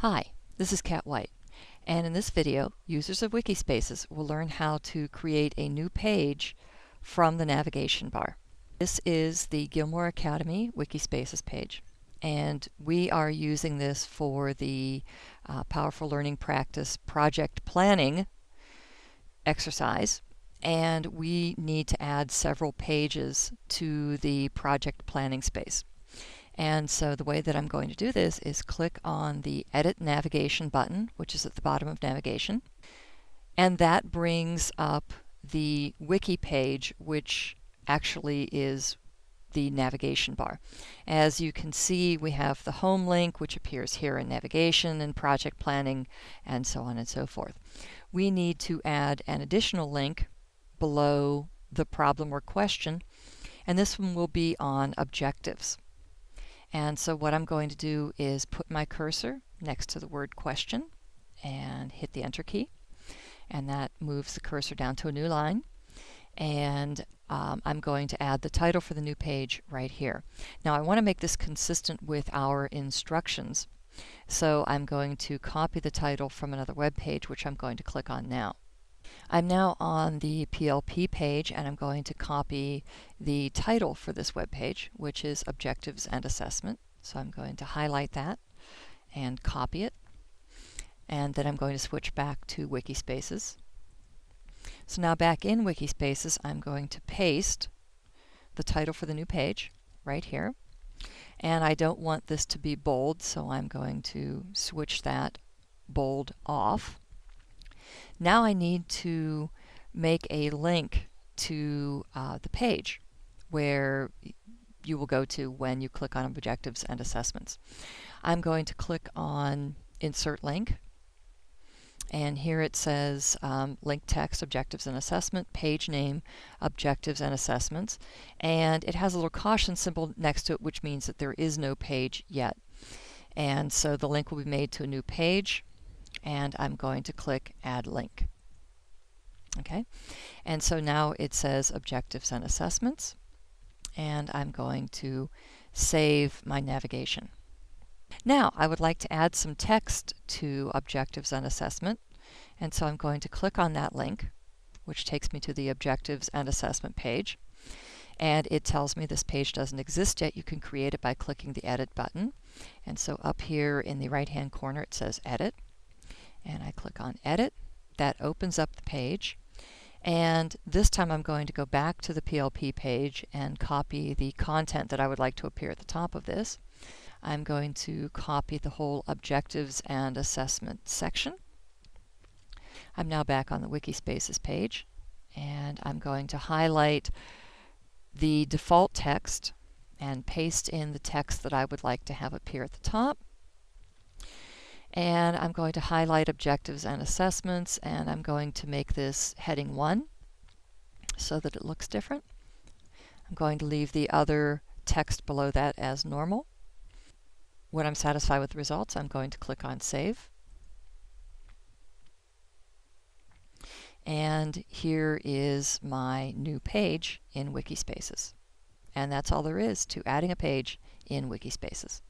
Hi, this is Kat White, and in this video, users of Wikispaces will learn how to create a new page from the navigation bar. This is the Gilmore Academy Wikispaces page, and we are using this for the Powerful Learning Practice project planning exercise, and we need to add several pages to the project planning space. And so the way that I'm going to do this is click on the Edit Navigation button, which is at the bottom of navigation, and that brings up the wiki page, which actually is the navigation bar. As you can see, we have the home link, which appears here in navigation and project planning, and so on and so forth. We need to add an additional link below the problem or question, and this one will be on objectives. And so what I'm going to do is put my cursor next to the word question and hit the enter key, and that moves the cursor down to a new line. And I'm going to add the title for the new page right here. Now I want to make this consistent with our instructions, so I'm going to copy the title from another web page, which I'm going to click on now. I'm now on the PLP page, and I'm going to copy the title for this web page, which is Objectives and Assessment. So I'm going to highlight that and copy it, and then I'm going to switch back to Wikispaces. So now back in Wikispaces, I'm going to paste the title for the new page right here, and I don't want this to be bold, so I'm going to switch that bold off. Now I need to make a link to the page where you will go to when you click on Objectives and Assessments. I'm going to click on Insert Link, and here it says Link Text, Objectives and Assessment, Page Name, Objectives and Assessments, and it has a little caution symbol next to it, which means that there is no page yet. And so the link will be made to a new page, and I'm going to click Add Link. Okay, and so now it says Objectives and Assessments, and I'm going to save my navigation. Now I would like to add some text to Objectives and Assessment, and so I'm going to click on that link, which takes me to the Objectives and Assessment page, and it tells me this page doesn't exist yet. You can create it by clicking the Edit button, and so up here in the right hand corner it says Edit, and I click on Edit. That opens up the page, and this time I'm going to go back to the PLP page and copy the content that I would like to appear at the top of this. I'm going to copy the whole Objectives and Assessment section. I'm now back on the Wikispaces page, and I'm going to highlight the default text and paste in the text that I would like to have appear at the top. And I'm going to highlight Objectives and Assessments, and I'm going to make this heading 1 so that it looks different. I'm going to leave the other text below that as normal. When I'm satisfied with the results, I'm going to click on Save. And here is my new page in Wikispaces. And that's all there is to adding a page in Wikispaces.